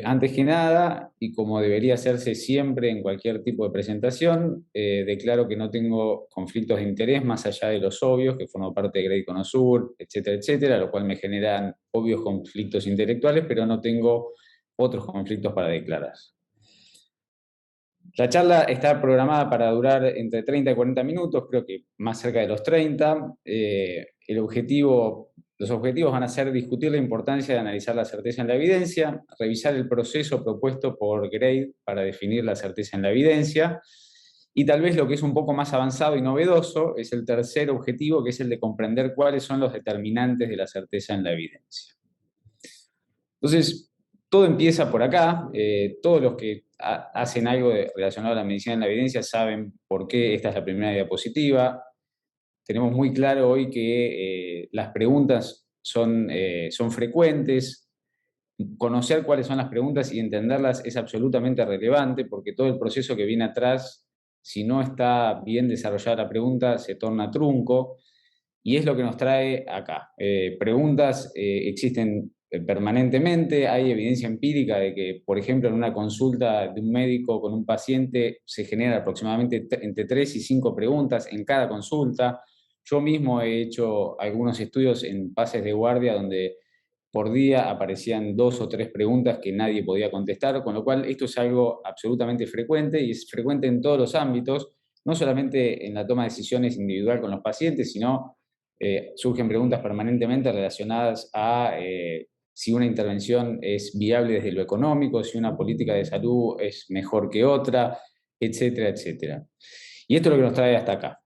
Antes que nada, y como debería hacerse siempre en cualquier tipo de presentación, declaro que no tengo conflictos de interés más allá de los obvios, que formo parte de Grade Conosur, etcétera, etcétera, lo cual me generan obvios conflictos intelectuales, pero no tengo otros conflictos para declarar. La charla está programada para durar entre 30 y 40 minutos, creo que más cerca de los 30. Los objetivos van a ser discutir la importancia de analizar la certeza en la evidencia, revisar el proceso propuesto por Grade para definir la certeza en la evidencia, y tal vez lo que es un poco más avanzado y novedoso es el tercer objetivo, que es el de comprender cuáles son los determinantes de la certeza en la evidencia. Entonces, todo empieza por acá. Todos los que hacen algo relacionado a la medicina en la evidencia saben por qué esta es la primera diapositiva. Tenemos muy claro hoy que las preguntas son frecuentes. Conocer cuáles son las preguntas y entenderlas es absolutamente relevante porque todo el proceso que viene atrás, si no está bien desarrollada la pregunta, se torna trunco. Y es lo que nos trae acá. Preguntas existen permanentemente, hay evidencia empírica de que, por ejemplo, en una consulta de un médico con un paciente se genera aproximadamente entre 3 y 5 preguntas en cada consulta. Yo mismo he hecho algunos estudios en pases de guardia donde por día aparecían 2 o 3 preguntas que nadie podía contestar, con lo cual esto es algo absolutamente frecuente y es frecuente en todos los ámbitos, no solamente en la toma de decisiones individual con los pacientes, sino surgen preguntas permanentemente relacionadas a si una intervención es viable desde lo económico, si una política de salud es mejor que otra, etcétera, etcétera. Y esto es lo que nos trae hasta acá.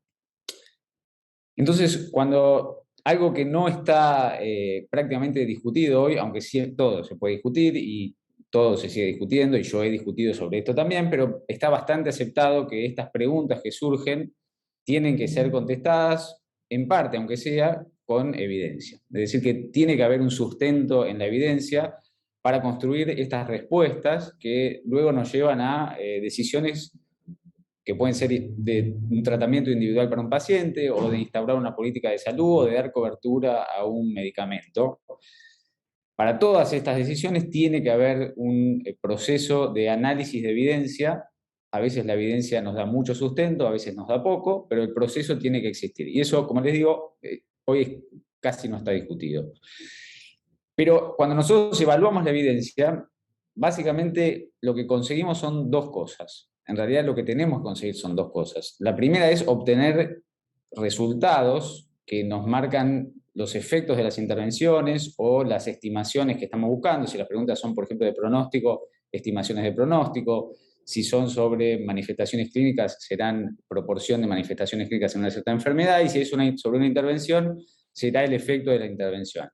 Entonces, cuando algo que no está prácticamente discutido hoy, aunque sí, todo se puede discutir y todo se sigue discutiendo, y yo he discutido sobre esto también, pero está bastante aceptado que estas preguntas que surgen tienen que ser contestadas, en parte, aunque sea, con evidencia. Es decir, que tiene que haber un sustento en la evidencia para construir estas respuestas que luego nos llevan a decisiones que pueden ser de un tratamiento individual para un paciente o de instaurar una política de salud o de dar cobertura a un medicamento. Para todas estas decisiones tiene que haber un proceso de análisis de evidencia. A veces la evidencia nos da mucho sustento, a veces nos da poco, pero el proceso tiene que existir. Y eso, como les digo, hoy casi no está discutido. Pero cuando nosotros evaluamos la evidencia, básicamente lo que conseguimos son dos cosas. En realidad lo que tenemos que conseguir son dos cosas. La primera es obtener resultados que nos marcan los efectos de las intervenciones o las estimaciones que estamos buscando. Si las preguntas son, por ejemplo, de pronóstico, estimaciones de pronóstico. Si son sobre manifestaciones clínicas, serán proporción de manifestaciones clínicas en una cierta enfermedad. Y si es sobre una intervención, será el efecto de la intervención.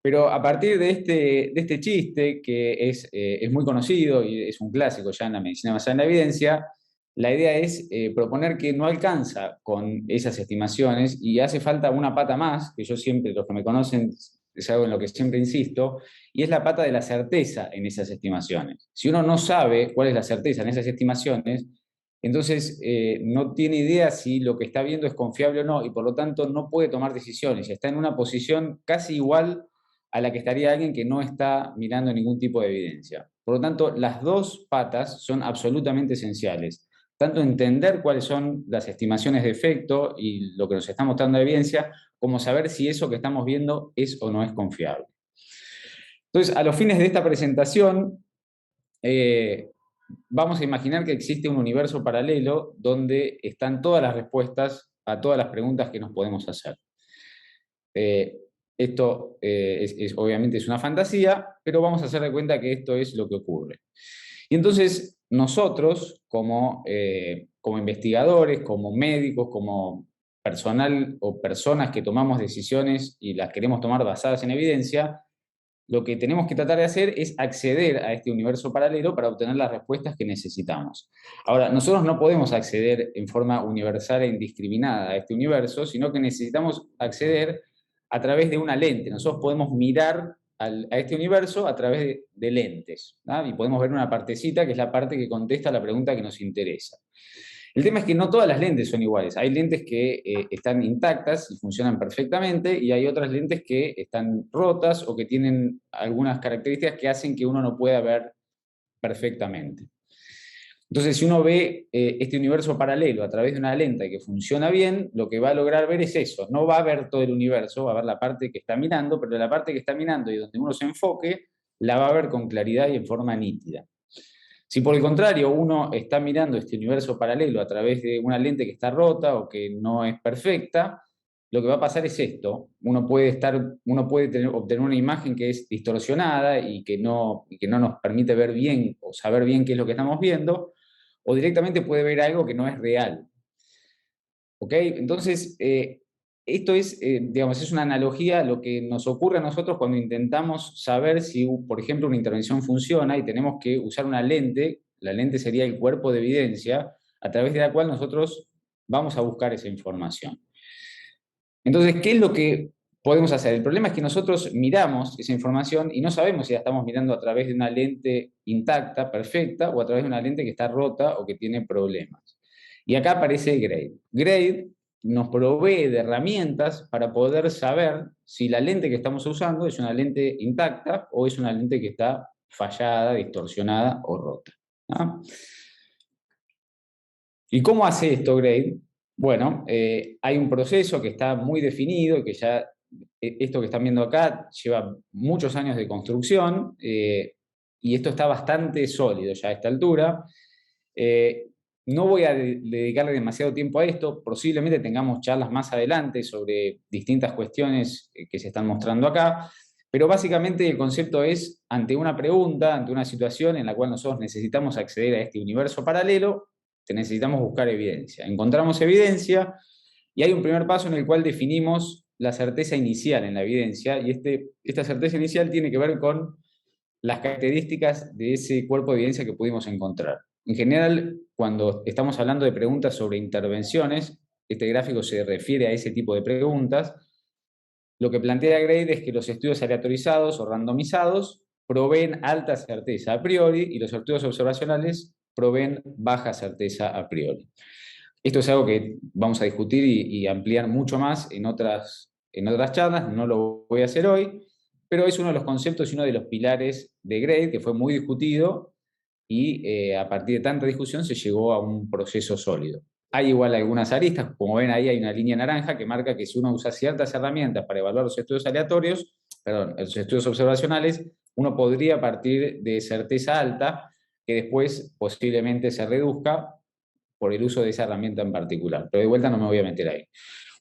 Pero a partir de este chiste, que es muy conocido y es un clásico ya en la medicina basada en la evidencia, la idea es proponer que no alcanza con esas estimaciones y hace falta una pata más, que yo siempre, los que me conocen, es algo en lo que siempre insisto, y es la pata de la certeza en esas estimaciones. Si uno no sabe cuál es la certeza en esas estimaciones, entonces no tiene idea si lo que está viendo es confiable o no, y por lo tanto no puede tomar decisiones. Está en una posición casi igual a la que estaría alguien que no está mirando ningún tipo de evidencia. Por lo tanto, las dos patas son absolutamente esenciales. Tanto entender cuáles son las estimaciones de efecto y lo que nos está mostrando la evidencia, como saber si eso que estamos viendo es o no es confiable. Entonces, a los fines de esta presentación, vamos a imaginar que existe un universo paralelo donde están todas las respuestas a todas las preguntas que nos podemos hacer. Esto obviamente es una fantasía, pero vamos a hacer de cuenta que esto es lo que ocurre. Y entonces nosotros, como investigadores, como médicos, como personal o personas que tomamos decisiones y las queremos tomar basadas en evidencia, lo que tenemos que tratar de hacer es acceder a este universo paralelo para obtener las respuestas que necesitamos. Ahora, nosotros no podemos acceder en forma universal e indiscriminada a este universo, sino que necesitamos acceder a través de una lente. Nosotros podemos mirar a este universo a través de lentes, ¿no? Y podemos ver una partecita que es la parte que contesta la pregunta que nos interesa. El tema es que no todas las lentes son iguales. Hay lentes que están intactas y funcionan perfectamente, y hay otras lentes que están rotas o que tienen algunas características que hacen que uno no pueda ver perfectamente. Entonces, si uno ve este universo paralelo a través de una lente que funciona bien, lo que va a lograr ver es eso. No va a ver todo el universo, va a ver la parte que está mirando, pero la parte que está mirando y donde uno se enfoque, la va a ver con claridad y en forma nítida. Si por el contrario uno está mirando este universo paralelo a través de una lente que está rota o que no es perfecta, lo que va a pasar es esto. Uno puede obtener una imagen que es distorsionada y que no nos permite ver bien o saber bien qué es lo que estamos viendo, o directamente puede ver algo que no es real. ¿Ok? Entonces, esto es, digamos, es una analogía a lo que nos ocurre a nosotros cuando intentamos saber si, por ejemplo, una intervención funciona y tenemos que usar una lente. La lente sería el cuerpo de evidencia a través de la cual nosotros vamos a buscar esa información. Entonces, ¿qué es lo que podemos hacer? El problema es que nosotros miramos esa información y no sabemos si la estamos mirando a través de una lente intacta, perfecta, o a través de una lente que está rota o que tiene problemas. Y acá aparece Grade. Grade nos provee de herramientas para poder saber si la lente que estamos usando es una lente intacta o es una lente que está fallada, distorsionada o rota, ¿no? ¿Y cómo hace esto Grade? Bueno, hay un proceso que está muy definido y que ya, esto que están viendo acá, lleva muchos años de construcción, y esto está bastante sólido ya a esta altura. No voy a dedicarle demasiado tiempo a esto, posiblemente tengamos charlas más adelante sobre distintas cuestiones que se están mostrando acá, pero básicamente el concepto es, ante una pregunta, ante una situación en la cual nosotros necesitamos acceder a este universo paralelo, necesitamos buscar evidencia. Encontramos evidencia y hay un primer paso en el cual definimos la certeza inicial en la evidencia, y esta certeza inicial tiene que ver con las características de ese cuerpo de evidencia que pudimos encontrar. En general, cuando estamos hablando de preguntas sobre intervenciones, este gráfico se refiere a ese tipo de preguntas. Lo que plantea Grade es que los estudios aleatorizados o randomizados proveen alta certeza a priori y los estudios observacionales proveen baja certeza a priori. Esto es algo que vamos a discutir y ampliar mucho más en otras charlas, no lo voy a hacer hoy, pero es uno de los conceptos y uno de los pilares de Grade que fue muy discutido y a partir de tanta discusión se llegó a un proceso sólido. Hay igual algunas aristas, como ven ahí hay una línea naranja que marca que si uno usa ciertas herramientas para evaluar los estudios aleatorios, perdón, los estudios observacionales, uno podría partir de certeza alta que después posiblemente se reduzca por el uso de esa herramienta en particular. Pero de vuelta no me voy a meter ahí.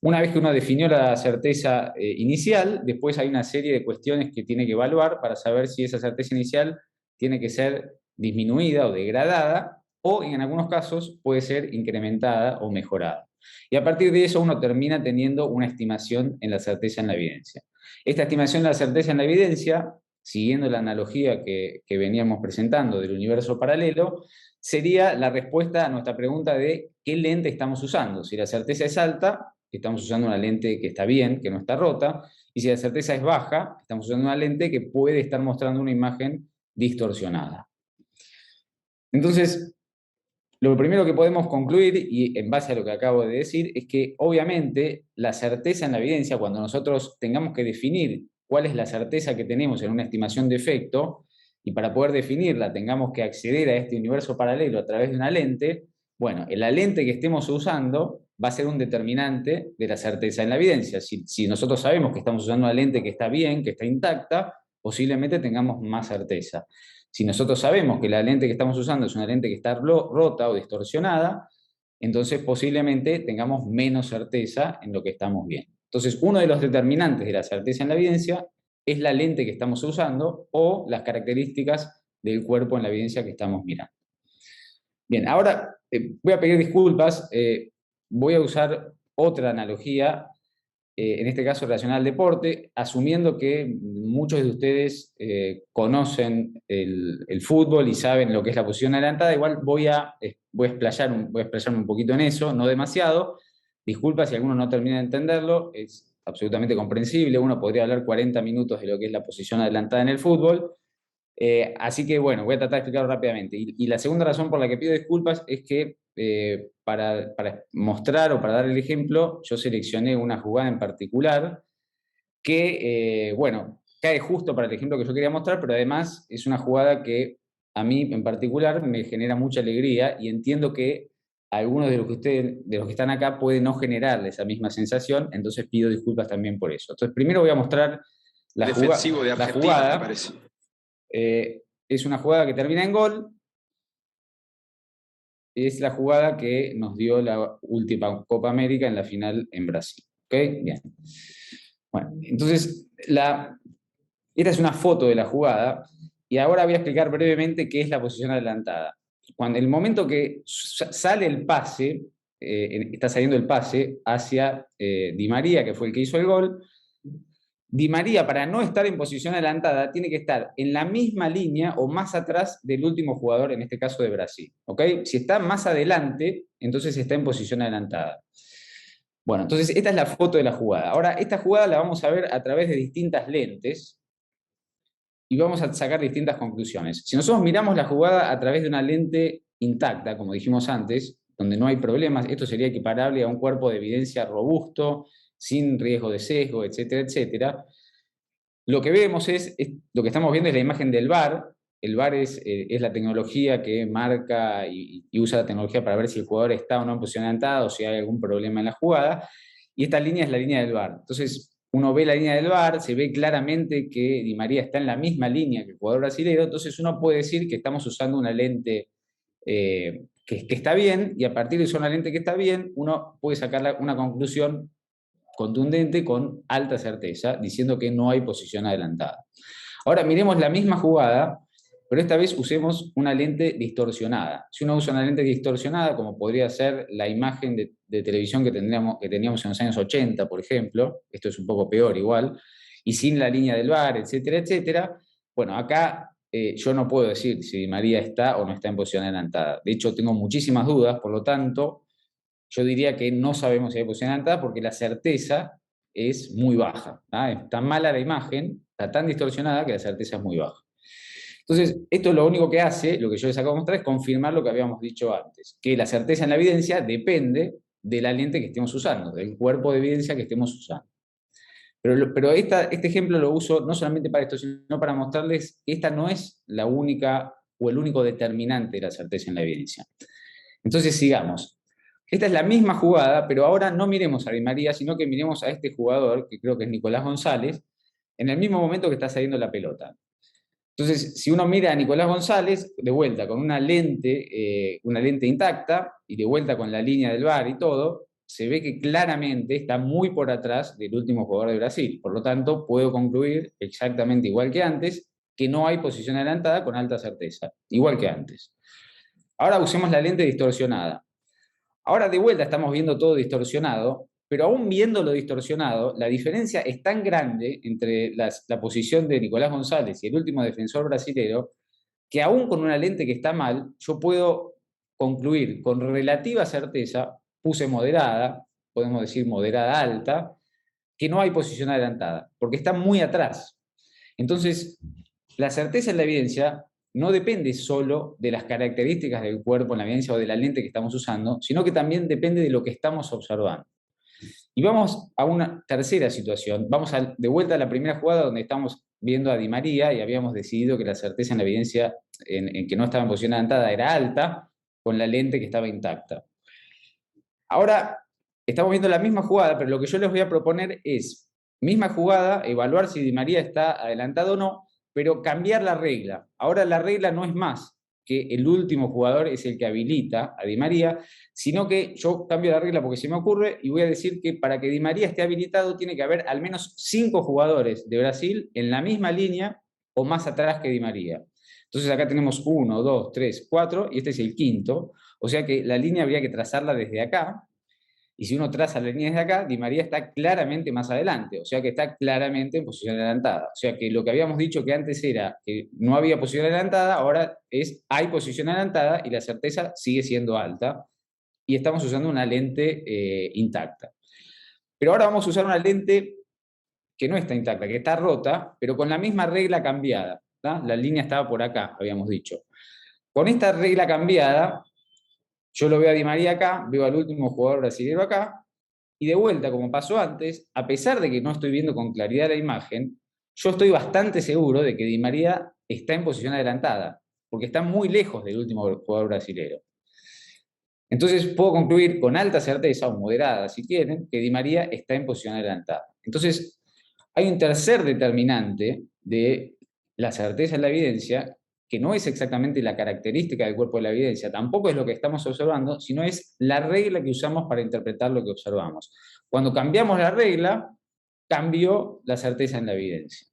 Una vez que uno definió la certeza inicial, después hay una serie de cuestiones que tiene que evaluar para saber si esa certeza inicial tiene que ser disminuida o degradada, o en algunos casos puede ser incrementada o mejorada. Y a partir de eso uno termina teniendo una estimación en la certeza en la evidencia. Esta estimación en la certeza en la evidencia, siguiendo la analogía que veníamos presentando del universo paralelo, sería la respuesta a nuestra pregunta de qué lente estamos usando. Si la certeza es alta, estamos usando una lente que está bien, que no está rota, y si la certeza es baja, estamos usando una lente que puede estar mostrando una imagen distorsionada. Entonces, lo primero que podemos concluir, y en base a lo que acabo de decir, es que obviamente la certeza en la evidencia, cuando nosotros tengamos que definir cuál es la certeza que tenemos en una estimación de efecto, y para poder definirla tengamos que acceder a este universo paralelo a través de una lente, bueno, la lente que estemos usando va a ser un determinante de la certeza en la evidencia. Si nosotros sabemos que estamos usando una lente que está bien, que está intacta, posiblemente tengamos más certeza. Si nosotros sabemos que la lente que estamos usando es una lente que está rota o distorsionada, entonces posiblemente tengamos menos certeza en lo que estamos viendo. Entonces, uno de los determinantes de la certeza en la evidencia es la lente que estamos usando o las características del cuerpo en la evidencia que estamos mirando. Bien, ahora voy a pedir disculpas, voy a usar otra analogía, en este caso relacionada al deporte, asumiendo que muchos de ustedes conocen el fútbol y saben lo que es la posición adelantada. Igual voy a explayarme un poquito en eso, no demasiado. Disculpa si alguno no termina de entenderlo, es absolutamente comprensible. Uno podría hablar 40 minutos de lo que es la posición adelantada en el fútbol. Así que bueno, voy a tratar de explicarlo rápidamente. Y la segunda razón por la que pido disculpas es que para mostrar o para dar el ejemplo, yo seleccioné una jugada en particular que, bueno, cae justo para el ejemplo que yo quería mostrar, pero además es una jugada que a mí en particular me genera mucha alegría y entiendo que algunos de los que están acá, pueden no generarle esa misma sensación, entonces pido disculpas también por eso. Entonces, primero voy a mostrar Defensivo de la Argentina, jugada. me parece. Es una jugada que termina en gol. Es la jugada que nos dio la última Copa América en la final en Brasil. ¿Ok? Bien. Bueno, entonces, esta es una foto de la jugada y ahora voy a explicar brevemente qué es la posición adelantada. Cuando el momento que sale el pase, está saliendo el pase hacia Di María, que fue el que hizo el gol. Di María, para no estar en posición adelantada, tiene que estar en la misma línea o más atrás del último jugador, en este caso de Brasil. ¿Ok? Si está más adelante, entonces está en posición adelantada. Bueno, entonces esta es la foto de la jugada. Ahora, esta jugada la vamos a ver a través de distintas lentes y vamos a sacar distintas conclusiones. Si nosotros miramos la jugada a través de una lente intacta, como dijimos antes, donde no hay problemas, esto sería equiparable a un cuerpo de evidencia robusto, sin riesgo de sesgo, etcétera, etcétera. Lo que vemos lo que estamos viendo es la imagen del VAR. El VAR es la tecnología que marca y usa la tecnología para ver si el jugador está o no en posición adelantada o si hay algún problema en la jugada. Y esta línea es la línea del VAR. Entonces, uno ve la línea del VAR, se ve claramente que Di María está en la misma línea que el jugador brasileño, entonces uno puede decir que estamos usando una lente que está bien, y a partir de usar una lente que está bien, uno puede sacar una conclusión contundente con alta certeza, diciendo que no hay posición adelantada. Ahora miremos la misma jugada, pero esta vez usemos una lente distorsionada. Si uno usa una lente distorsionada, como podría ser la imagen de televisión que teníamos en los años 80, por ejemplo, esto es un poco peor igual, y sin la línea del VAR, etcétera, etcétera, bueno, acá yo no puedo decir si Di María está o no está en posición adelantada. De hecho, tengo muchísimas dudas, por lo tanto, yo diría que no sabemos si hay posición adelantada porque la certeza es muy baja. Es tan mala la imagen, está tan distorsionada que la certeza es muy baja. Entonces, esto lo único que hace, lo que yo les acabo de mostrar, es confirmar lo que habíamos dicho antes, que la certeza en la evidencia depende de la lente que estemos usando, del cuerpo de evidencia que estemos usando. Pero este ejemplo lo uso no solamente para esto, sino para mostrarles que esta no es la única o el único determinante de la certeza en la evidencia. Entonces, sigamos. Esta es la misma jugada, pero ahora no miremos a Di María, sino que miremos a este jugador, que creo que es Nicolás González, en el mismo momento que está saliendo la pelota. Entonces, si uno mira a Nicolás González, de vuelta con una lente intacta, y de vuelta con la línea del VAR y todo, se ve que claramente está muy por atrás del último jugador de Brasil. Por lo tanto, puedo concluir exactamente igual que antes, que no hay posición adelantada con alta certeza, igual que antes. Ahora usemos la lente distorsionada. Ahora de vuelta estamos viendo todo distorsionado, pero aún viéndolo distorsionado, la diferencia es tan grande entre la posición de Nicolás González y el último defensor brasilero, que aún con una lente que está mal, yo puedo concluir con relativa certeza, puse moderada, podemos decir moderada alta, que no hay posición adelantada, porque está muy atrás. Entonces, la certeza en la evidencia no depende solo de las características del cuerpo en la evidencia o de la lente que estamos usando, sino que también depende de lo que estamos observando. Y vamos a una tercera situación. De vuelta a la primera jugada donde estamos viendo a Di María y habíamos decidido que la certeza en la evidencia en que no estaba en posición adelantada era alta, con la lente que estaba intacta. Ahora estamos viendo la misma jugada, pero lo que yo les voy a proponer es, misma jugada, evaluar si Di María está adelantado o no, pero cambiar la regla. Ahora la regla no es más que el último jugador es el que habilita a Di María, sino que yo cambio la regla porque se me ocurre y voy a decir que para que Di María esté habilitado tiene que haber al menos 5 jugadores de Brasil en la misma línea o más atrás que Di María. Entonces acá tenemos 1, 2, 3, 4 y este es el quinto. O sea que la línea habría que trazarla desde acá. Y si uno traza la línea desde acá, Di María está claramente más adelante, o sea que está claramente en posición adelantada. O sea que lo que habíamos dicho que antes era que no había posición adelantada, ahora hay posición adelantada y la certeza sigue siendo alta. Y estamos usando una lente intacta. Pero ahora vamos a usar una lente que no está intacta, que está rota, pero con la misma regla cambiada. ¿tá? La línea estaba por acá, habíamos dicho. Con esta regla cambiada, Yo lo veo a Di María acá, veo al último jugador brasileño acá, y de vuelta, como pasó antes, a pesar de que no estoy viendo con claridad la imagen, yo estoy bastante seguro de que Di María está en posición adelantada, porque está muy lejos del último jugador brasileño. Entonces puedo concluir con alta certeza, o moderada si quieren, que Di María está en posición adelantada. Entonces, hay un tercer determinante de la certeza en la evidencia, que no es exactamente la característica del cuerpo de la evidencia, tampoco es lo que estamos observando, sino es la regla que usamos para interpretar lo que observamos. Cuando cambiamos la regla, cambió la certeza en la evidencia.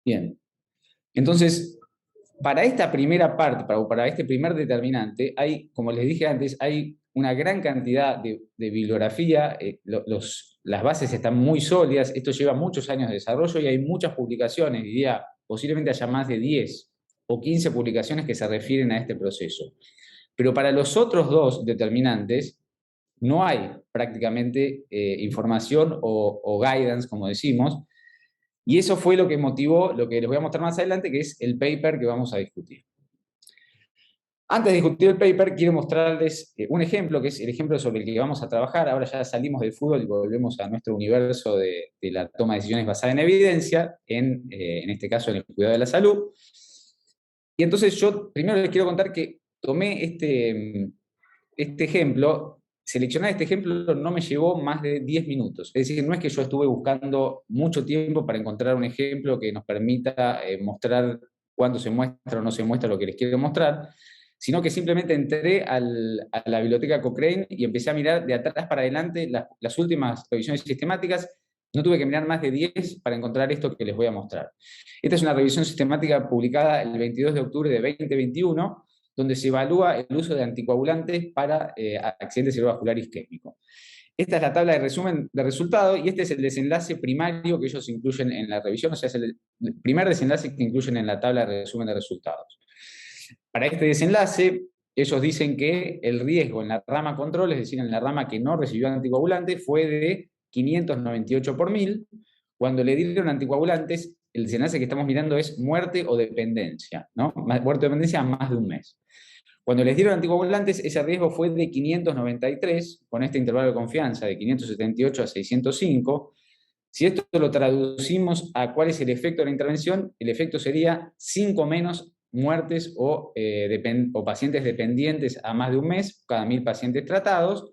Bien, entonces, para esta primera parte, para este primer determinante, hay, como les dije antes, hay una gran cantidad de bibliografía, las bases están muy sólidas, esto lleva muchos años de desarrollo y hay muchas publicaciones, diría, posiblemente haya más de 10 o 15 publicaciones que se refieren a este proceso. Pero para los otros dos determinantes, no hay prácticamente información o guidance, como decimos, y eso fue lo que motivó lo que les voy a mostrar más adelante, que es el paper que vamos a discutir. Antes de discutir el paper, quiero mostrarles un ejemplo, que es el ejemplo sobre el que vamos a trabajar. Ahora ya salimos del fútbol y volvemos a nuestro universo de la toma de decisiones basada en evidencia, en este caso en el cuidado de la salud. Y entonces yo primero les quiero contar que tomé este ejemplo, seleccionar este ejemplo no me llevó más de 10 minutos. Es decir, no es que yo estuve buscando mucho tiempo para encontrar un ejemplo que nos permita mostrar cuándo se muestra o no se muestra lo que les quiero mostrar, sino que simplemente entré a la biblioteca Cochrane y empecé a mirar de atrás para adelante las últimas revisiones sistemáticas. No tuve que mirar más de 10 para encontrar esto que les voy a mostrar. Esta es una revisión sistemática publicada el 22 de octubre de 2021, donde se evalúa el uso de anticoagulantes para accidente cerebrovascular isquémico. Esta es la tabla de resumen de resultados y este es el desenlace primario que ellos incluyen en la revisión, o sea, es el primer desenlace que incluyen en la tabla de resumen de resultados. Para este desenlace, ellos dicen que el riesgo en la rama control, es decir, en la rama que no recibió anticoagulantes, fue de 598 por 1000. Cuando le dieron anticoagulantes, el desenlace que estamos mirando es muerte o dependencia, ¿no? Muerte o dependencia a más de un mes. Cuando les dieron anticoagulantes, ese riesgo fue de 593, con este intervalo de confianza de 578 a 605. Si esto lo traducimos a cuál es el efecto de la intervención, el efecto sería 5 menos muertes o pacientes dependientes a más de un mes, cada 1000 pacientes tratados,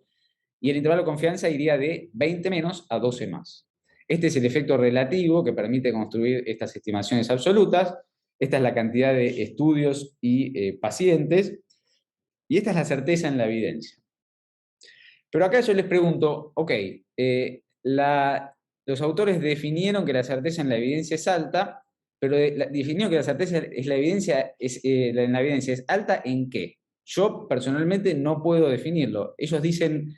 y el intervalo de confianza iría de 20 menos a 12 más. Este es el efecto relativo que permite construir estas estimaciones absolutas. Esta es la cantidad de estudios y pacientes, y esta es la certeza en la evidencia. Pero acá yo les pregunto, ok, los autores definieron que la certeza en la evidencia es alta, pero definieron que la certeza en la evidencia es alta ¿en qué? Yo personalmente no puedo definirlo. Ellos dicen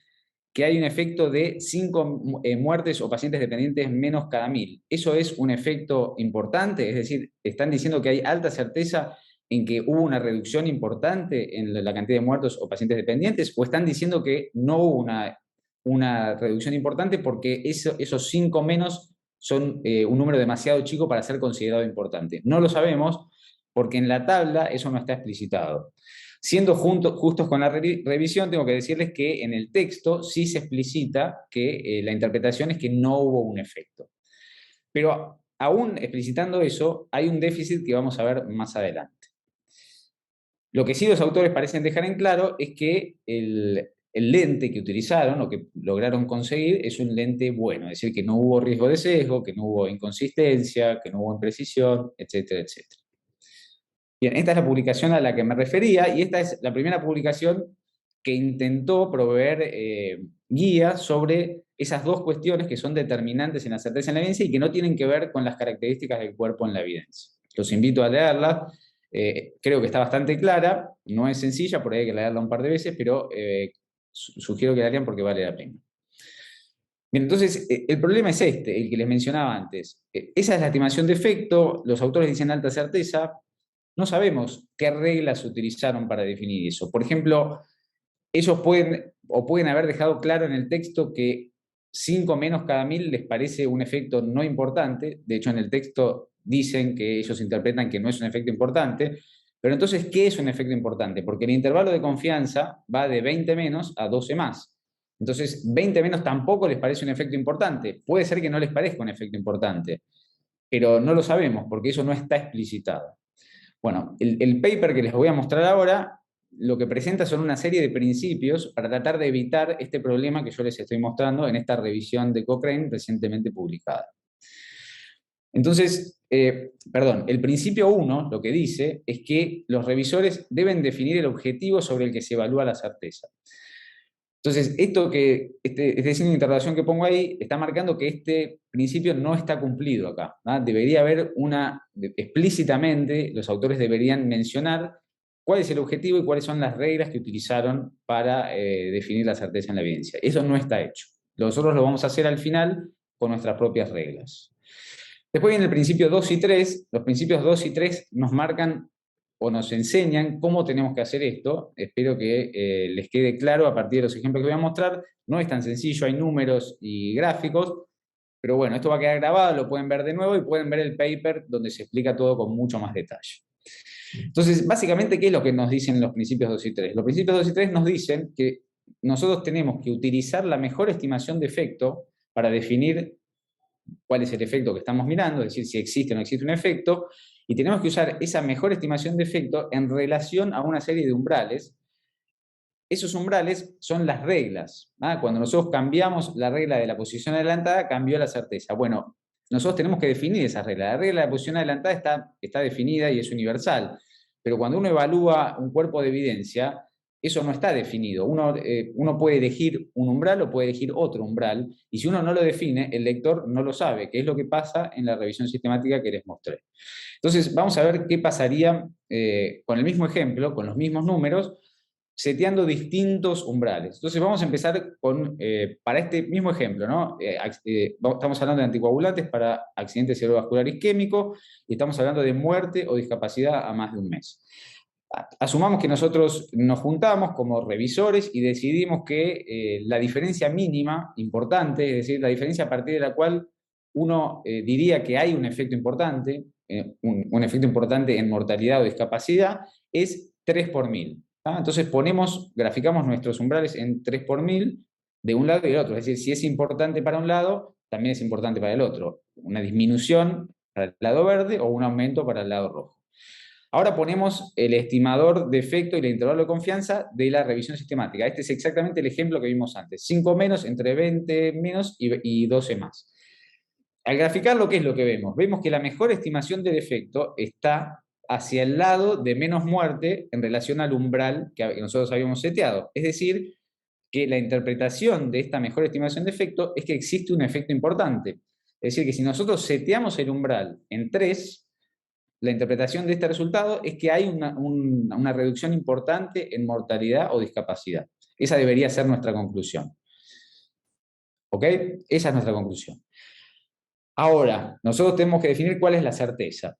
que hay un efecto de 5 muertes o pacientes dependientes menos cada 1000. ¿Eso es un efecto importante? Es decir, ¿están diciendo que hay alta certeza en que hubo una reducción importante en la cantidad de muertos o pacientes dependientes? ¿O están diciendo que no hubo una reducción importante porque esos 5 menos son un número demasiado chico para ser considerado importante? No lo sabemos porque en la tabla eso no está explicitado. Siendo justos con la revisión, tengo que decirles que en el texto sí se explicita que la interpretación es que no hubo un efecto. Pero aún explicitando eso, hay un déficit que vamos a ver más adelante. Lo que sí los autores parecen dejar en claro es que el lente que utilizaron o que lograron conseguir es un lente bueno, es decir, que no hubo riesgo de sesgo, que no hubo inconsistencia, que no hubo imprecisión, etcétera, etcétera. Bien, esta es la publicación a la que me refería y esta es la primera publicación que intentó proveer guías sobre esas dos cuestiones que son determinantes en la certeza en la evidencia y que no tienen que ver con las características del cuerpo en la evidencia. Los invito a leerla. Creo que está bastante clara, no es sencilla, por ahí hay que leerla un par de veces, pero sugiero que la lean porque vale la pena. Bien, entonces, el problema es este, el que les mencionaba antes. Esa es la estimación de efecto, los autores dicen alta certeza, no sabemos qué reglas utilizaron para definir eso. Por ejemplo, ellos pueden haber dejado claro en el texto que 5 menos cada 1000 les parece un efecto no importante. De hecho, en el texto dicen que ellos interpretan que no es un efecto importante, Pero entonces, ¿qué es un efecto importante? Porque el intervalo de confianza va de 20 menos a 12 más. Entonces, 20 menos tampoco les parece un efecto importante. Puede ser que no les parezca un efecto importante, pero no lo sabemos porque eso no está explicitado. Bueno, el paper que les voy a mostrar ahora lo que presenta son una serie de principios para tratar de evitar este problema que yo les estoy mostrando en esta revisión de Cochrane recientemente publicada. Entonces, el principio 1 lo que dice es que los revisores deben definir el objetivo sobre el que se evalúa la certeza. Entonces, este signo de interrogación que pongo ahí está marcando que este principio no está cumplido acá, ¿no? Debería haber explícitamente, los autores deberían mencionar cuál es el objetivo y cuáles son las reglas que utilizaron para definir la certeza en la evidencia. Eso no está hecho. Nosotros lo vamos a hacer al final con nuestras propias reglas. Después viene el principio 2 y 3. Los principios 2 y 3 nos marcan o nos enseñan cómo tenemos que hacer esto. Espero que les quede claro a partir de los ejemplos que voy a mostrar. No es tan sencillo, hay números y gráficos, pero bueno, esto va a quedar grabado, lo pueden ver de nuevo y pueden ver el paper donde se explica todo con mucho más detalle. Entonces, básicamente, ¿qué es lo que nos dicen los principios 2 y 3? Los principios 2 y 3 nos dicen que nosotros tenemos que utilizar la mejor estimación de efecto para definir cuál es el efecto que estamos mirando, es decir, si existe o no existe un efecto, y tenemos que usar esa mejor estimación de efecto en relación a una serie de umbrales. Esos umbrales son las reglas. Cuando nosotros cambiamos la regla de la posición adelantada, cambió la certeza. Bueno, nosotros tenemos que definir esa regla. La regla de la posición adelantada está definida y es universal, pero cuando uno evalúa un cuerpo de evidencia, eso no está definido. Uno puede elegir un umbral o puede elegir otro umbral, y si uno no lo define, el lector no lo sabe, que es lo que pasa en la revisión sistemática que les mostré. Entonces, vamos a ver qué pasaría con el mismo ejemplo, con los mismos números, seteando distintos umbrales. Entonces, vamos a empezar para este mismo ejemplo, ¿no? Estamos hablando de anticoagulantes para accidente cerebrovascular isquémico y estamos hablando de muerte o discapacidad a más de un mes. Asumamos que nosotros nos juntamos como revisores y decidimos que la diferencia mínima importante, es decir, la diferencia a partir de la cual uno diría que hay un efecto importante, un efecto importante en mortalidad o discapacidad, es 3 por 1000. Entonces graficamos nuestros umbrales en 3 por 1000 de un lado y del otro. Es decir, si es importante para un lado, también es importante para el otro. Una disminución para el lado verde o un aumento para el lado rojo. Ahora ponemos el estimador de efecto y el intervalo de confianza de la revisión sistemática. Este es exactamente el ejemplo que vimos antes. 5 menos entre 20 menos y 12 más. Al graficarlo, ¿qué es lo que vemos? Vemos que la mejor estimación del efecto está hacia el lado de menos muerte en relación al umbral que nosotros habíamos seteado. Es decir, que la interpretación de esta mejor estimación de efecto es que existe un efecto importante. Es decir, que si nosotros seteamos el umbral en 3, la interpretación de este resultado es que hay una reducción importante en mortalidad o discapacidad. Esa debería ser nuestra conclusión. ¿Ok? Esa es nuestra conclusión. Ahora, nosotros tenemos que definir cuál es la certeza.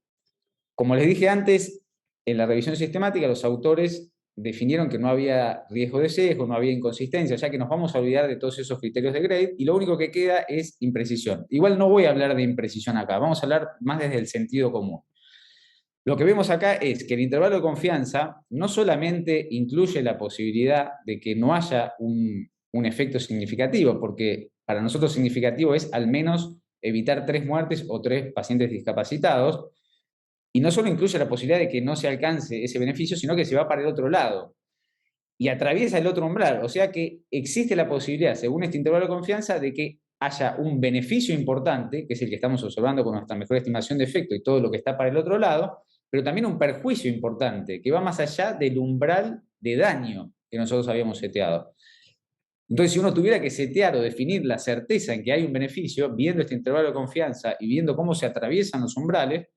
Como les dije antes, en la revisión sistemática los autores definieron que no había riesgo de sesgo, no había inconsistencia, ya que nos vamos a olvidar de todos esos criterios de Grade y lo único que queda es imprecisión. Igual no voy a hablar de imprecisión acá, vamos a hablar más desde el sentido común. Lo que vemos acá es que el intervalo de confianza no solamente incluye la posibilidad de que no haya un efecto significativo, porque para nosotros significativo es al menos evitar 3 muertes o 3 pacientes discapacitados, y no solo incluye la posibilidad de que no se alcance ese beneficio, sino que se va para el otro lado y atraviesa el otro umbral. O sea que existe la posibilidad, según este intervalo de confianza, de que haya un beneficio importante, que es el que estamos observando con nuestra mejor estimación de efecto y todo lo que está para el otro lado, pero también un perjuicio importante, que va más allá del umbral de daño que nosotros habíamos seteado. Entonces, si uno tuviera que setear o definir la certeza en que hay un beneficio, viendo este intervalo de confianza y viendo cómo se atraviesan los umbrales,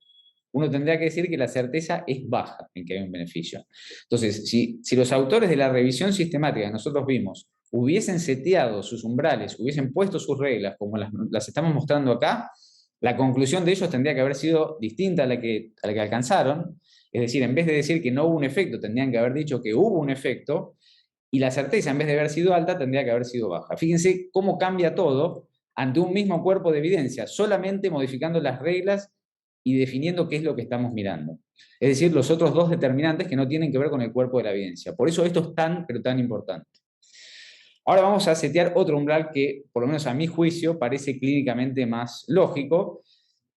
uno tendría que decir que la certeza es baja en que hay un beneficio. Entonces, si los autores de la revisión sistemática que nosotros vimos hubiesen seteado sus umbrales, hubiesen puesto sus reglas como las estamos mostrando acá, la conclusión de ellos tendría que haber sido distinta a la que alcanzaron. Es decir, en vez de decir que no hubo un efecto, tendrían que haber dicho que hubo un efecto, y la certeza, en vez de haber sido alta, tendría que haber sido baja. Fíjense cómo cambia todo ante un mismo cuerpo de evidencia, solamente modificando las reglas y definiendo qué es lo que estamos mirando. Es decir, los otros dos determinantes que no tienen que ver con el cuerpo de la evidencia. Por eso esto es tan, pero tan importante. Ahora vamos a setear otro umbral que, por lo menos a mi juicio, parece clínicamente más lógico,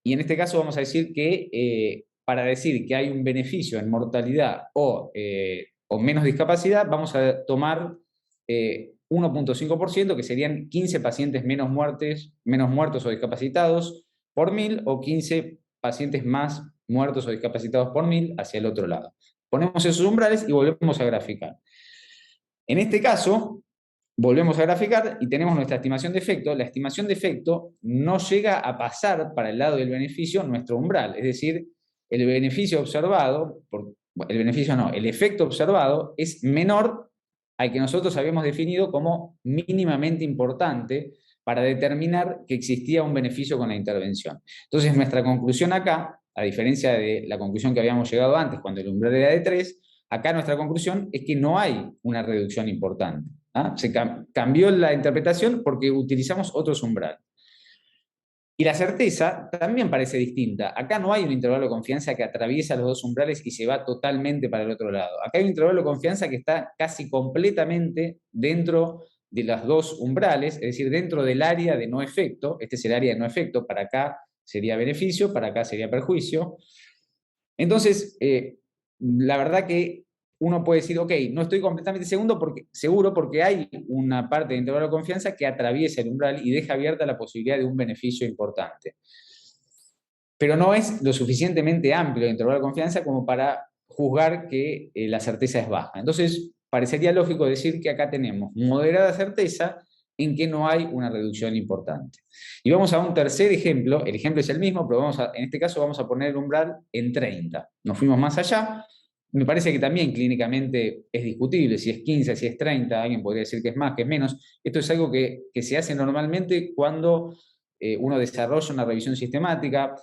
y en este caso vamos a decir que para decir que hay un beneficio en mortalidad o menos discapacidad, vamos a tomar 1,5%, que serían 15 pacientes menos muertos o discapacitados por 1000, o 15 pacientes más muertos o discapacitados por 1000 hacia el otro lado. Ponemos esos umbrales y volvemos a graficar. En este caso, volvemos a graficar y tenemos nuestra estimación de efecto. La estimación de efecto no llega a pasar para el lado del beneficio nuestro umbral, es decir, el beneficio observado, el efecto observado es menor al que nosotros habíamos definido como mínimamente importante para determinar que existía un beneficio con la intervención. Entonces, nuestra conclusión acá, a diferencia de la conclusión que habíamos llegado antes cuando el umbral era de 3, acá nuestra conclusión es que no hay una reducción importante. Se cambió la interpretación porque utilizamos otros umbrales. Y la certeza también parece distinta. Acá no hay un intervalo de confianza que atraviesa los dos umbrales y se va totalmente para el otro lado. Acá hay un intervalo de confianza que está casi completamente dentro de los dos umbrales, es decir, dentro del área de no efecto. Este es el área de no efecto. Para acá sería beneficio, para acá sería perjuicio. Entonces, la verdad que uno puede decir, ok, no estoy completamente seguro porque hay una parte de intervalo de confianza que atraviesa el umbral y deja abierta la posibilidad de un beneficio importante. Pero no es lo suficientemente amplio el intervalo de confianza como para juzgar que la certeza es baja. Entonces, parecería lógico decir que acá tenemos moderada certeza en que no hay una reducción importante. Y vamos a un tercer ejemplo. El ejemplo es el mismo, pero en este caso vamos a poner el umbral en 30. Nos fuimos más allá. Me parece que también clínicamente es discutible si es 15, si es 30, alguien podría decir que es más, que es menos. Esto es algo que se hace normalmente cuando uno desarrolla una revisión sistemática,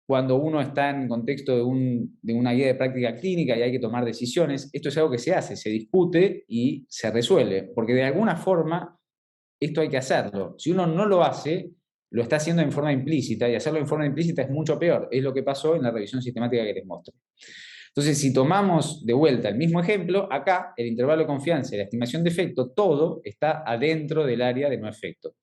cuando uno está en contexto de una guía de práctica clínica y hay que tomar decisiones. Esto es algo que se hace, se discute y se resuelve, porque de alguna forma esto hay que hacerlo. Si uno no lo hace, lo está haciendo en forma implícita, y hacerlo en forma implícita es mucho peor. Es lo que pasó en la revisión sistemática que les muestro. Entonces, si tomamos de vuelta el mismo ejemplo, acá el intervalo de confianza y la estimación de efecto, todo está adentro del área de no efecto.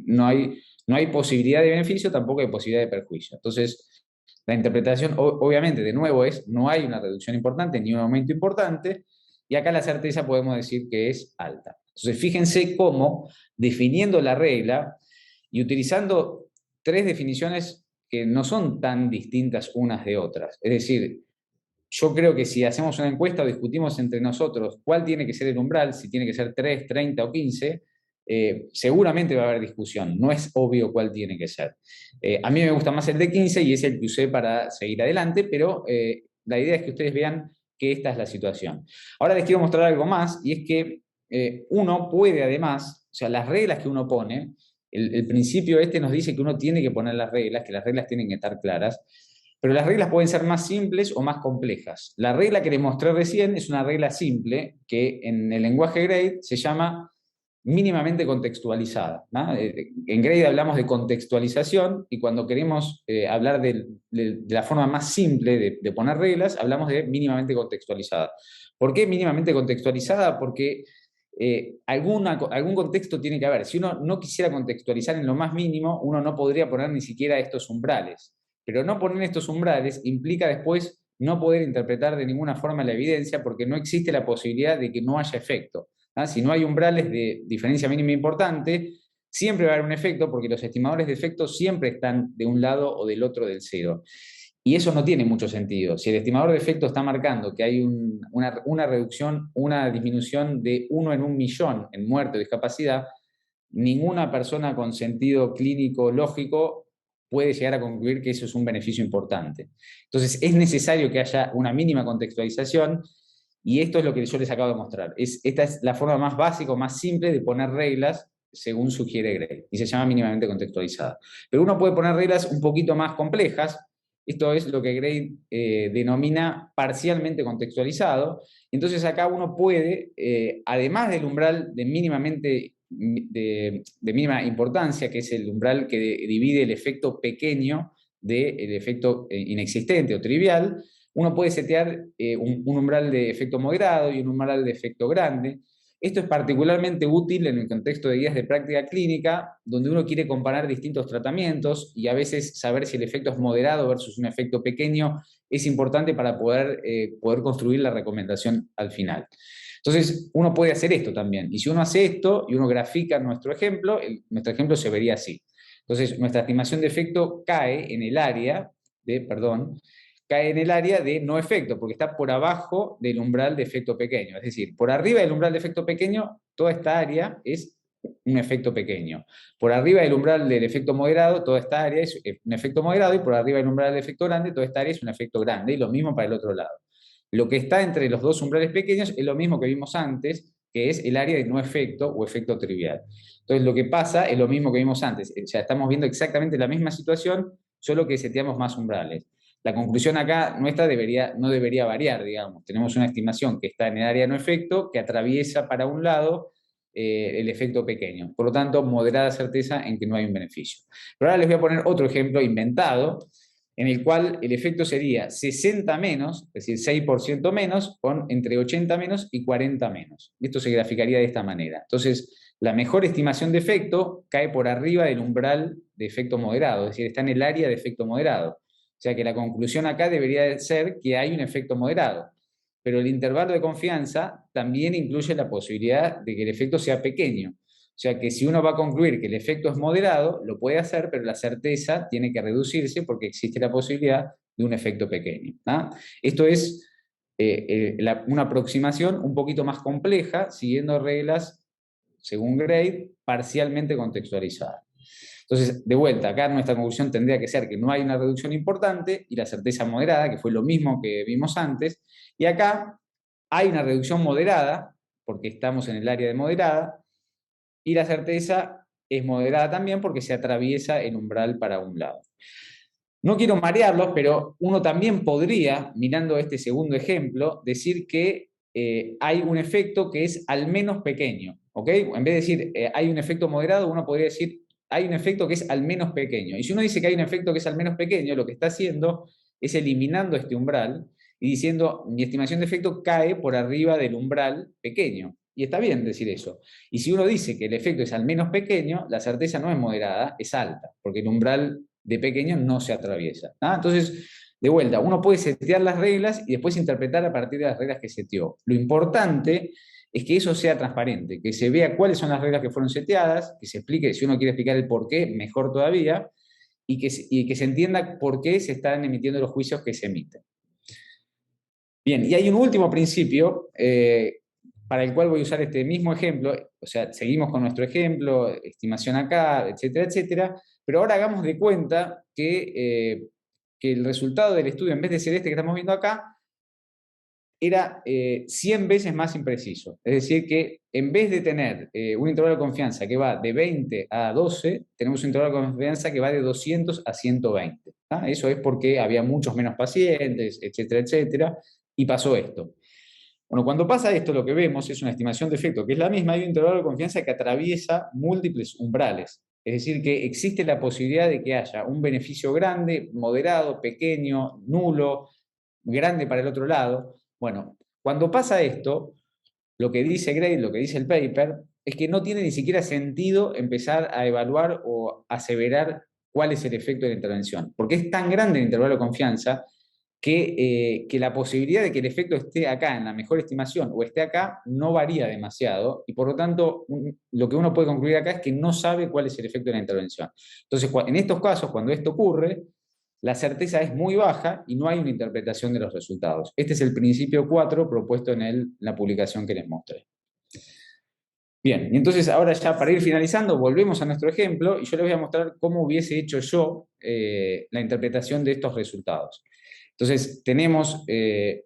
No hay posibilidad de beneficio, tampoco hay posibilidad de perjuicio. Entonces, la interpretación, obviamente, de nuevo es, no hay una reducción importante ni un aumento importante, y acá la certeza podemos decir que es alta. Entonces, fíjense cómo, definiendo la regla y utilizando tres definiciones que no son tan distintas unas de otras. Es decir, yo creo que si hacemos una encuesta o discutimos entre nosotros cuál tiene que ser el umbral, si tiene que ser 3, 30 o 15, seguramente va a haber discusión. No es obvio cuál tiene que ser. A mí me gusta más el de 15 y es el que usé para seguir adelante, pero la idea es que ustedes vean que esta es la situación. Ahora les quiero mostrar algo más, y es que uno puede además, o sea, las reglas que uno pone, el principio este nos dice que uno tiene que poner las reglas, que las reglas tienen que estar claras, pero las reglas pueden ser más simples o más complejas. La regla que les mostré recién es una regla simple que en el lenguaje Grade se llama mínimamente contextualizada, ¿no? En Grade hablamos de contextualización, y cuando queremos hablar de la forma más simple de poner reglas, hablamos de mínimamente contextualizada. ¿Por qué mínimamente contextualizada? Porque algún contexto tiene que haber. Si uno no quisiera contextualizar en lo más mínimo, uno no podría poner ni siquiera estos umbrales. Pero no poner estos umbrales implica después no poder interpretar de ninguna forma la evidencia, porque no existe la posibilidad de que no haya efecto. Si no hay umbrales de diferencia mínima importante, siempre va a haber un efecto, porque los estimadores de efecto siempre están de un lado o del otro del cero. Y eso no tiene mucho sentido. Si el estimador de efecto está marcando que hay una reducción, una disminución de 1 en 1.000.000 en muerte o discapacidad, ninguna persona con sentido clínico lógico puede llegar a concluir que eso es un beneficio importante. Entonces, es necesario que haya una mínima contextualización, y esto es lo que yo les acabo de mostrar. Esta es la forma más básica, más simple de poner reglas según sugiere Grade, y se llama mínimamente contextualizada. Pero uno puede poner reglas un poquito más complejas. Esto es lo que Grade denomina parcialmente contextualizado. Entonces acá uno puede, además del umbral de mínima importancia, que es el umbral que divide el efecto pequeño del efecto inexistente o trivial, uno puede setear un umbral de efecto moderado y un umbral de efecto grande. Esto es particularmente útil en el contexto de guías de práctica clínica, donde uno quiere comparar distintos tratamientos y a veces saber si el efecto es moderado versus un efecto pequeño es importante para poder construir la recomendación al final. Entonces, uno puede hacer esto también. Y si uno hace esto y uno grafica nuestro ejemplo se vería así. Entonces, nuestra estimación de efecto cae en el área de no efecto, porque está por abajo del umbral de efecto pequeño. Es decir, por arriba del umbral de efecto pequeño, toda esta área es un efecto pequeño. Por arriba del umbral del efecto moderado, toda esta área es un efecto moderado, y por arriba del umbral del efecto grande, toda esta área es un efecto grande, y lo mismo para el otro lado. Lo que está entre los dos umbrales pequeños es lo mismo que vimos antes, que es el área de no efecto o efecto trivial. Entonces, lo que pasa es lo mismo que vimos antes. O sea, estamos viendo exactamente la misma situación, solo que seteamos más umbrales. La conclusión acá nuestra no debería variar, digamos. Tenemos una estimación que está en el área no efecto, que atraviesa para un lado el efecto pequeño. Por lo tanto, moderada certeza en que no hay un beneficio. Pero ahora les voy a poner otro ejemplo inventado, en el cual el efecto sería 60 menos, es decir, 6% menos, con entre 80 menos y 40 menos. Esto se graficaría de esta manera. Entonces, la mejor estimación de efecto cae por arriba del umbral de efecto moderado, es decir, está en el área de efecto moderado. O sea que la conclusión acá debería ser que hay un efecto moderado. Pero el intervalo de confianza también incluye la posibilidad de que el efecto sea pequeño. O sea que si uno va a concluir que el efecto es moderado, lo puede hacer, pero la certeza tiene que reducirse porque existe la posibilidad de un efecto pequeño. ¿Ah? Esto es una aproximación un poquito más compleja, siguiendo reglas, según Gray, parcialmente contextualizadas. Entonces, de vuelta, acá nuestra conclusión tendría que ser que no hay una reducción importante y la certeza moderada, que fue lo mismo que vimos antes, y acá hay una reducción moderada, porque estamos en el área de moderada, y la certeza es moderada también porque se atraviesa el umbral para un lado. No quiero marearlos, pero uno también podría, mirando este segundo ejemplo, decir que hay un efecto que es al menos pequeño. ¿Ok? En vez de decir hay un efecto moderado, uno podría decir hay un efecto que es al menos pequeño. Y si uno dice que hay un efecto que es al menos pequeño, lo que está haciendo es eliminando este umbral y diciendo mi estimación de efecto cae por arriba del umbral pequeño. Y está bien decir eso. Y si uno dice que el efecto es al menos pequeño, la certeza no es moderada, es alta, porque el umbral de pequeño no se atraviesa. ¿Ah? Entonces, de vuelta, uno puede setear las reglas y después interpretar a partir de las reglas que seteó. Lo importante es que eso sea transparente, que se vea cuáles son las reglas que fueron seteadas, que se explique, si uno quiere explicar el por qué, mejor todavía, y que se entienda por qué se están emitiendo los juicios que se emiten. Bien, y hay un último principio para el cual voy a usar este mismo ejemplo, o sea, seguimos con nuestro ejemplo, estimación acá, etcétera, etcétera, pero ahora hagamos de cuenta que el resultado del estudio, en vez de ser este que estamos viendo acá, era 100 veces más impreciso. Es decir, que en vez de tener un intervalo de confianza que va de 20 a 12, tenemos un intervalo de confianza que va de 200 a 120. ¿Ah? Eso es porque había muchos menos pacientes, etcétera, etcétera, y pasó esto. Bueno, cuando pasa esto, lo que vemos es una estimación de efecto que es la misma, hay un intervalo de confianza que atraviesa múltiples umbrales. Es decir, que existe la posibilidad de que haya un beneficio grande, moderado, pequeño, nulo, grande para el otro lado. Bueno, cuando pasa esto, lo que dice Gray, lo que dice el paper, es que no tiene ni siquiera sentido empezar a evaluar o aseverar cuál es el efecto de la intervención, porque es tan grande el intervalo de confianza que la posibilidad de que el efecto esté acá en la mejor estimación o esté acá no varía demasiado, y por lo tanto lo que uno puede concluir acá es que no sabe cuál es el efecto de la intervención. Entonces, en estos casos, cuando esto ocurre, la certeza es muy baja y no hay una interpretación de los resultados. Este es el principio 4 propuesto en la publicación que les mostré. Bien, y entonces ahora ya para ir finalizando, volvemos a nuestro ejemplo y yo les voy a mostrar cómo hubiese hecho yo la interpretación de estos resultados. Entonces tenemos de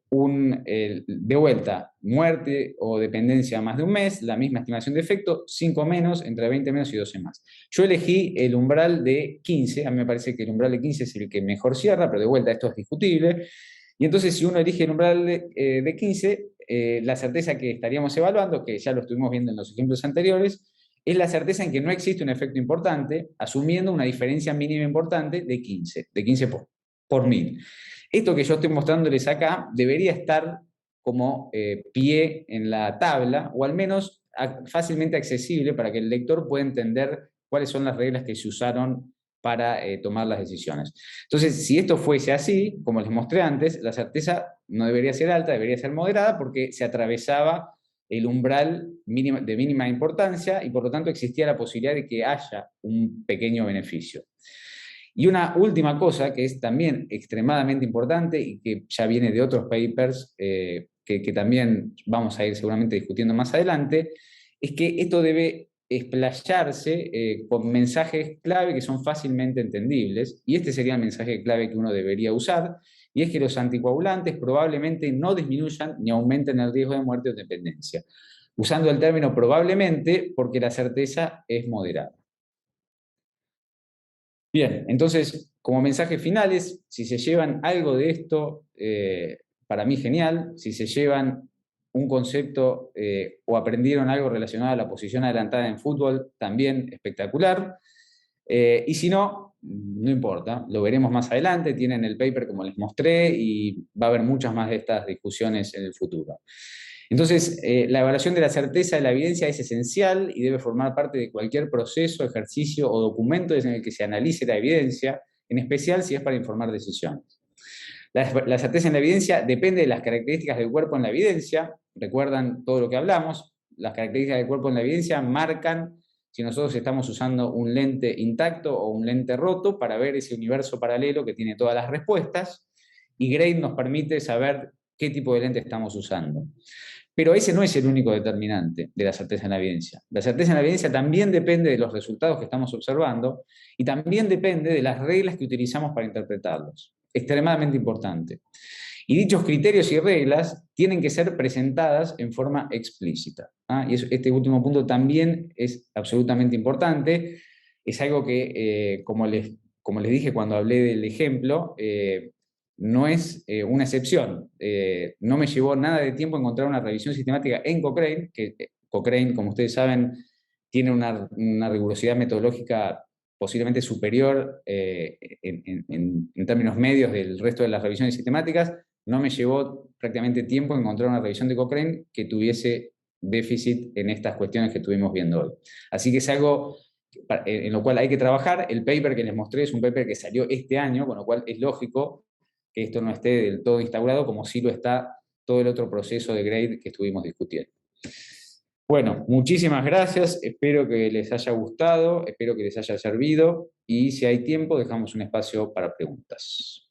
vuelta, muerte o dependencia más de un mes, la misma estimación de efecto, 5 menos, entre 20 menos y 12 más. Yo elegí el umbral de 15, a mí me parece que el umbral de 15 es el que mejor cierra, pero de vuelta esto es discutible. Y entonces si uno elige el umbral de 15, la certeza que estaríamos evaluando, que ya lo estuvimos viendo en los ejemplos anteriores, es la certeza en que no existe un efecto importante, asumiendo una diferencia mínima importante de 15 por 1000. Esto que yo estoy mostrándoles acá debería estar como pie en la tabla, o al menos fácilmente accesible para que el lector pueda entender cuáles son las reglas que se usaron para tomar las decisiones. Entonces, si esto fuese así, como les mostré antes, la certeza no debería ser alta, debería ser moderada, porque se atravesaba el umbral de mínima importancia y por lo tanto existía la posibilidad de que haya un pequeño beneficio. Y una última cosa que es también extremadamente importante y que ya viene de otros papers que también vamos a ir seguramente discutiendo más adelante, es que esto debe explayarse con mensajes clave que son fácilmente entendibles, y este sería el mensaje clave que uno debería usar, y es que los anticoagulantes probablemente no disminuyan ni aumenten el riesgo de muerte o dependencia, usando el término probablemente porque la certeza es moderada. Bien, entonces, como mensajes finales, si se llevan algo de esto, para mí genial. Si se llevan un concepto o aprendieron algo relacionado a la posición adelantada en fútbol, también espectacular. Y si no, no importa, lo veremos más adelante. Tienen el paper como les mostré y va a haber muchas más de estas discusiones en el futuro. Entonces, la evaluación de la certeza de la evidencia es esencial y debe formar parte de cualquier proceso, ejercicio o documento en el que se analice la evidencia, en especial si es para informar decisiones. La certeza en la evidencia depende de las características del cuerpo en la evidencia. Recuerdan todo lo que hablamos. Las características del cuerpo en la evidencia marcan si nosotros estamos usando un lente intacto o un lente roto para ver ese universo paralelo que tiene todas las respuestas. Y GRADE nos permite saber qué tipo de lente estamos usando. Pero ese no es el único determinante de la certeza en la evidencia. La certeza en la evidencia también depende de los resultados que estamos observando y también depende de las reglas que utilizamos para interpretarlos. Extremadamente importante. Y dichos criterios y reglas tienen que ser presentadas en forma explícita. Y este último punto también es absolutamente importante. Es algo que, como les dije cuando hablé del ejemplo, no es una excepción. No me llevó nada de tiempo encontrar una revisión sistemática en Cochrane, que Cochrane, como ustedes saben, tiene una rigurosidad metodológica posiblemente superior en términos medios del resto de las revisiones sistemáticas. No me llevó prácticamente tiempo encontrar una revisión de Cochrane que tuviese déficit en estas cuestiones que estuvimos viendo hoy. Así que es algo en lo cual hay que trabajar. El paper que les mostré es un paper que salió este año, con lo cual es lógico que esto no esté del todo instaurado, como sí lo está todo el otro proceso de grade que estuvimos discutiendo. Bueno, muchísimas gracias, espero que les haya gustado, espero que les haya servido, y si hay tiempo dejamos un espacio para preguntas.